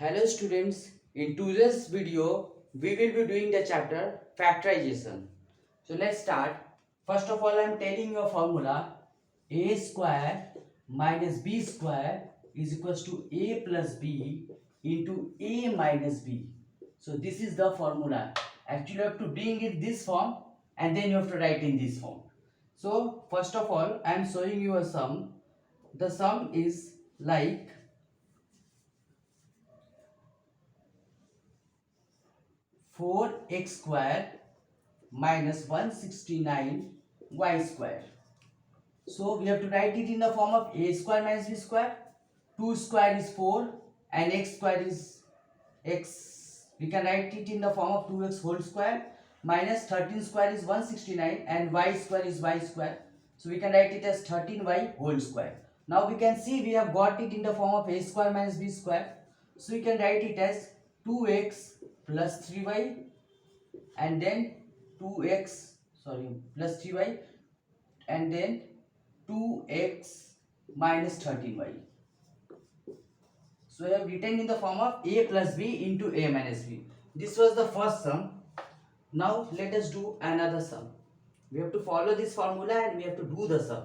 Hello students, in today's video we will be doing the chapter factorization. So let's start. First of all, I am telling you a formula. A square minus b square is equals to a plus b into a minus b. So this is the formula. Actually you have to bring it this form and then you have to write in this form. So first of all, I am showing you a sum. The sum is like 4x square minus 169 y square. So we have to write it in the form of a square minus b square. 2 square is 4 and x square is x. We can write it in the form of 2x whole square minus 13 square is 169 and y square is y square. So we can write it as 13y whole square. Now we can see we have got it in the form of a square minus b square. So we can write it as 2x plus 3y and then 2x plus 3y and then 2x minus 13y. So I have written in the form of a plus b into a minus b. This was the first sum. Now let us do another sum. We have to follow this formula and we have to do the sum.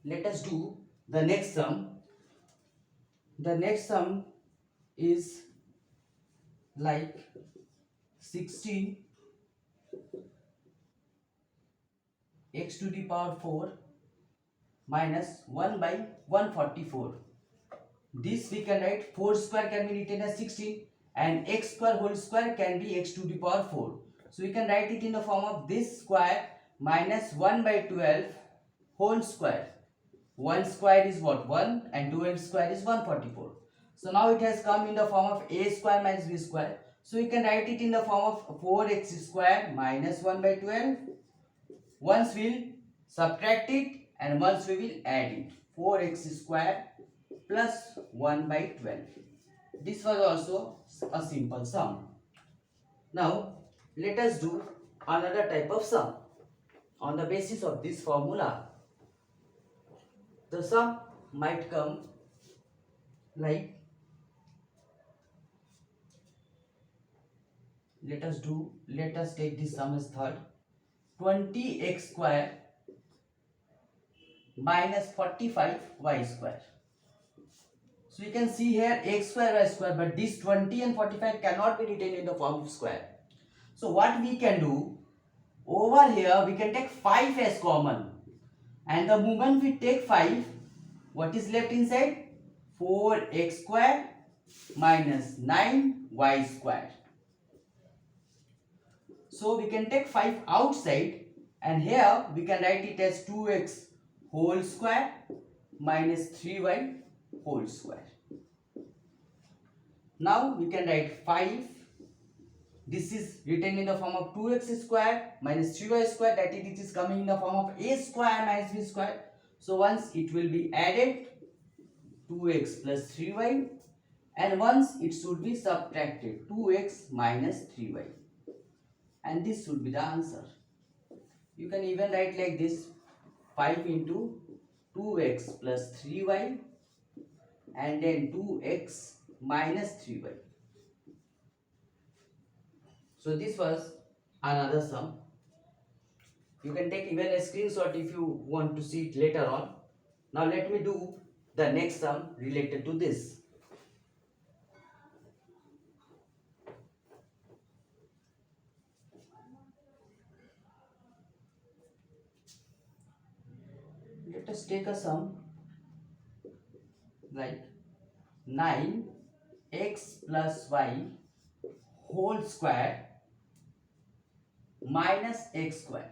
Let us do the next sum. The next sum is like 16 x to the power 4 minus 1 by 144. This we can write 4 square can be written as 16 and x square whole square can be x to the power 4. So we can write it in the form of this square minus 1 by 12 whole square. 1 square is what? 1 and 12 square is 144. So now it has come in the form of a square minus b square. So we can write it in the form of 4x square minus 1 by 12. Once we will subtract it and once we will add it. 4x square plus 1 by 12. This was also a simple sum. Now let us do another type of sum. On the basis of this formula, the sum might come like, let us take this sum as third. 20x square minus 45y square. So you can see here x square y square, but this 20 and 45 cannot be written in the form of square. So what we can do, over here we can take 5 as common, and the moment we take 5, what is left inside? 4x square minus 9y square. So we can take 5 outside and here we can write it as 2x whole square minus 3y whole square. Now we can write 5. This is written in the form of 2x square minus 3y square, that is, it is coming in the form of a square minus b square. So once it will be added, 2x plus 3y, and once it should be subtracted, 2x minus 3y, and this should be the answer. You can even write like this: 5 into 2x plus 3y and then 2x minus 3y. So this was another sum. You can take even a screenshot if you want to see it later on. Now let me do the next sum related to this. Let us take a sum like 9x plus y whole square minus x square.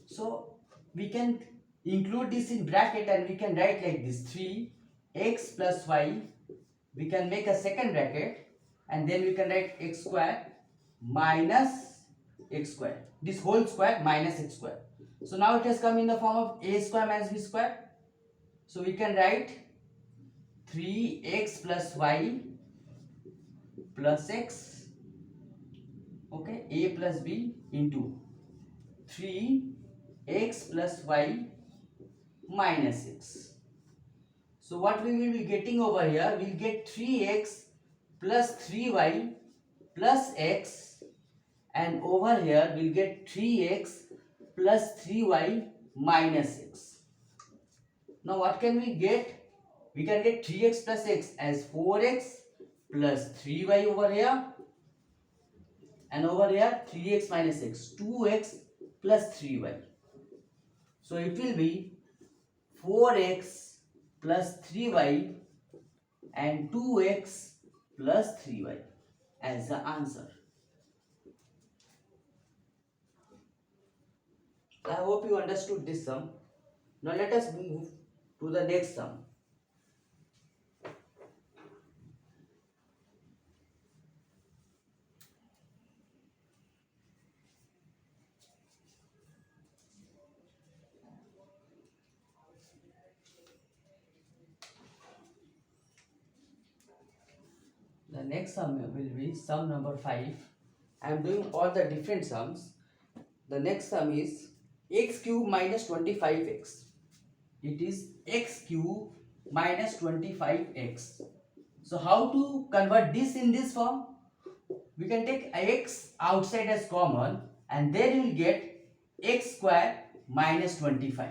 So we can include this in bracket and we can write like this: 3x plus y. We can make a second bracket and then we can write x square minus x square. This whole square minus x square. So now it has come in the form of a square minus b square. So we can write 3x plus y plus x, okay, a plus b into 3x plus y minus x. So what we will be getting over here, we'll get 3x plus 3y plus x, and over here we'll get 3x plus 3y minus x. Now what can we get? We can get 3x plus x as 4x plus 3y over here, and over here 3x minus x, 2x plus 3y. So it will be 4x plus 3y and 2x plus 3y as the answer. I hope you understood this sum. Now let us move to the next sum. The next sum will be sum number 5. I am doing all the different sums. The next sum is x cube minus 25x. It is x cube minus 25x. So how to convert this in this form? We can take x outside as common, and then we will get x square minus 25.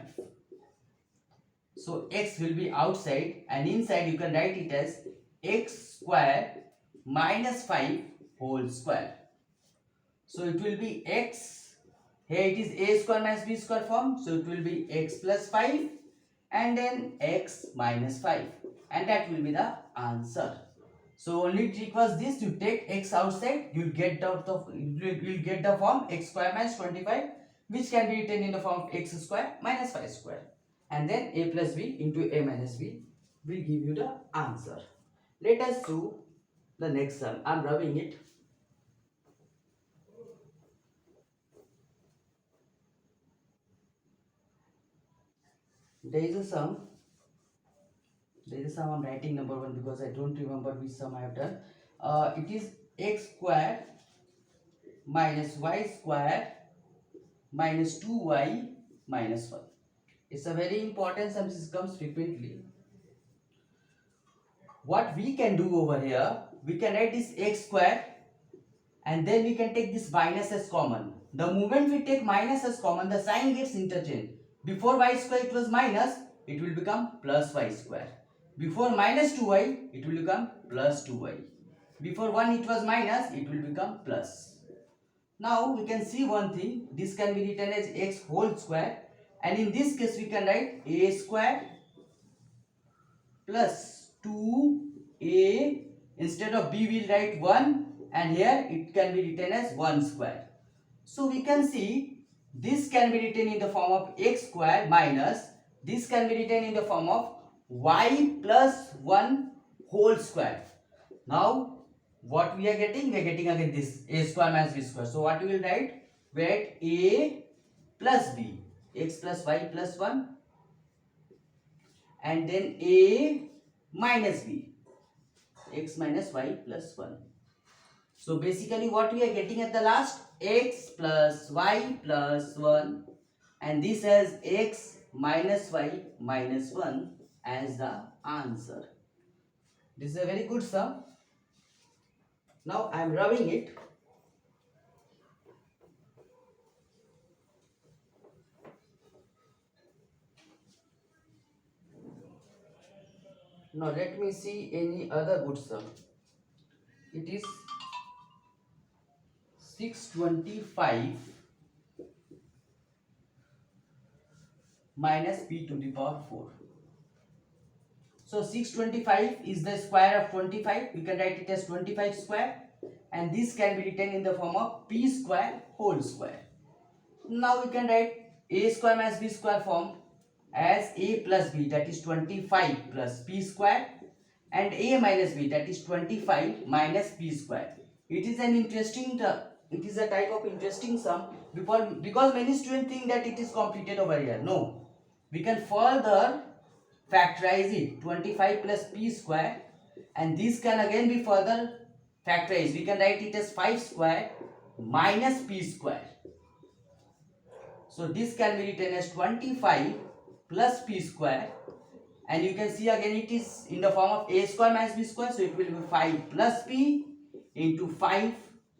So x will be outside, and inside you can write it as x square minus 5 whole square. So it will be x, here it is a square minus b square form, so it will be x plus 5 and then x minus 5, and that will be the answer. So only trick was this: you take x outside, you'll get the form x square minus 25, which can be written in the form of x square minus 5 square, and then a plus b into a minus b will give you the answer. Let us do the next sum. I am rubbing it. There is a sum. I am writing number 1 because I don't remember which sum I have done. It is x square minus y square minus 2y minus 1. It's a very important sum. This comes frequently. What we can do over here, we can write this x square, and then we can take this minus as common. The moment we take minus as common, the sign gets interchanged. Before y square it was minus, it will become plus y square. Before minus 2y, it will become plus 2y. Before 1 it was minus, it will become plus. Now we can see one thing, this can be written as x whole square, and in this case we can write a square plus 2a, instead of b we will write 1, and here it can be written as 1 square. So we can see this can be written in the form of x square minus, this can be written in the form of y plus 1 whole square. Now what we are getting? We are getting again this a square minus b square. So what we will write? We write a plus b, x plus y plus 1, and then a minus b, x minus y plus 1. So basically what we are getting at the last? X plus y plus 1, and this has x minus y minus 1 as the answer. This is a very good sum. Now I am rubbing it. Now let me see any other good sum. It is 625 minus p to the power 4. So 625 is the square of 25. We can write it as 25 square, and this can be written in the form of p square whole square. Now we can write a square minus b square form as a plus b, that is 25 plus p square, and a minus b, that is 25 minus p square. It is an interesting it is a type of interesting sum, because many students think that it is completed over here. No, we can further factorize it, 25 plus p square, and this can again be further factorized. We can write it as 5 square minus p square. So this can be written as 25 plus p square, and you can see again it is in the form of a square minus b square, so it will be 5 plus p into 5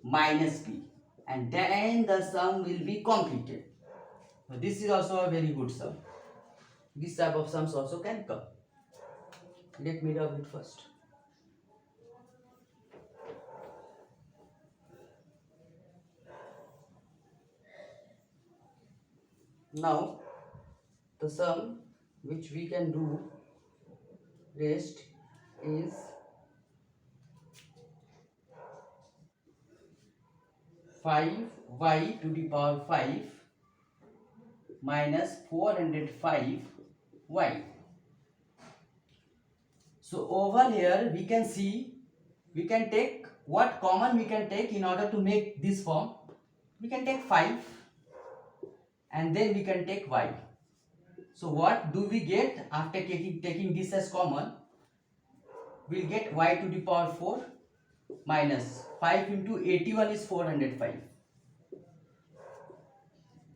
minus p, and then the sum will be completed. So this is also a very good sum. This type of sums also can come. Let me rub it first. Now the sum which we can do rest is 5y to the power 5 minus 405y. So over here we can see, we can take what common we can take in order to make this form. We can take 5 and then we can take y. So what do we get after taking this as common? We'll get y to the power 4 minus 5 into 81 is 405.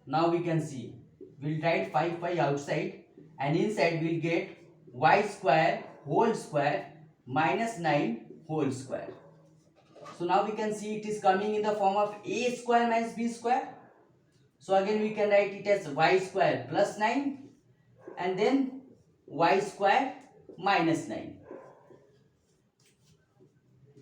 Now we can see, we'll write 5y outside, and inside we'll get y square whole square minus 9 whole square. So now we can see it is coming in the form of a square minus b square. So again we can write it as y square plus 9 and then y square minus 9.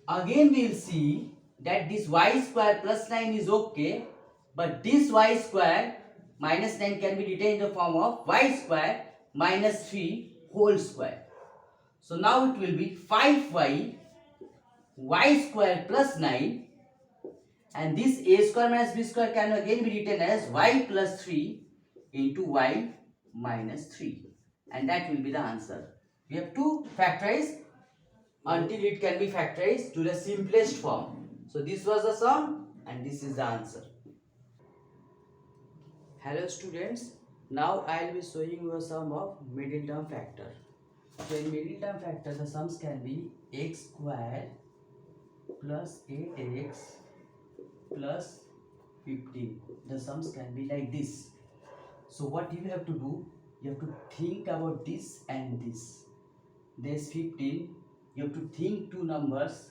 Again we will see that this y square plus 9 is okay, but this y square minus 9 can be written in the form of y square minus 3 whole square. So now it will be 5y y square plus 9, and this a square minus b square can again be written as y plus 3 into y minus 3, and that will be the answer. We have to factorize until it can be factorized to the simplest form. So this was the sum and this is the answer. Hello students, now I will be showing you a sum of middle term factor. So in middle term factor the sums can be x square plus 8x plus 15. The sums can be like this. So what you have to do, you have to think about this and this. There's 15. You have to think two numbers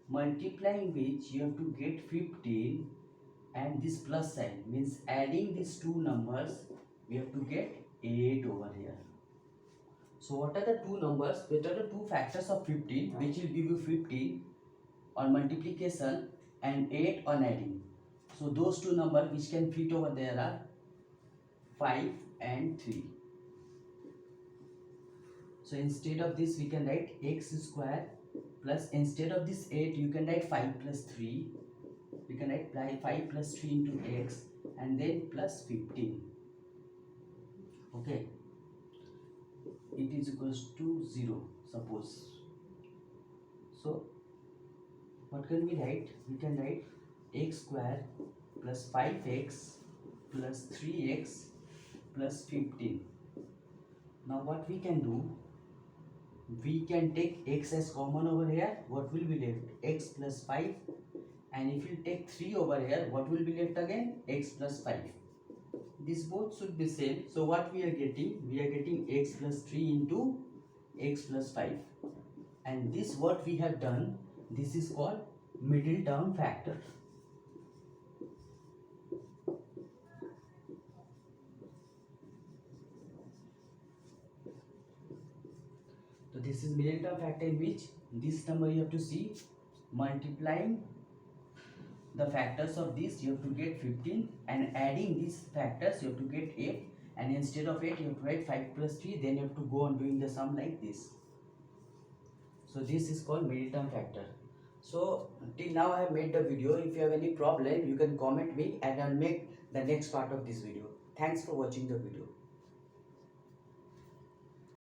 multiplying which you have to get 15, and this plus sign means adding these two numbers we have to get 8 over here. So what are the two numbers? What are the two factors of 15 which will give you 15 on multiplication and 8 on adding? So those two numbers which can fit over there are 5 and 3. So instead of this we can write x square plus, instead of this 8 you can write 5 plus 3. We can write 5 plus 3 into x and then plus 15. Okay. It is equals to 0 suppose. So what can we write? We can write x square plus 5x plus 3x plus 15. Now what we can do? We can take x as common over here. What will be left? X plus 5. And if you take 3 over here, what will be left again? X plus 5. This both should be same. So what we are getting? We are getting x plus 3 into x plus 5. And this what we have done, this is called middle term factor. So this is middle term factor in which this number you have to see multiplying the factors of this you have to get 15, and adding these factors you have to get 8, and instead of 8 you have to write 5 plus 3, then you have to go on doing the sum like this. So this is called middle term factor. So till now I have made the video. If you have any problem you can comment me and I'll make the next part of this video. Thanks for watching the video.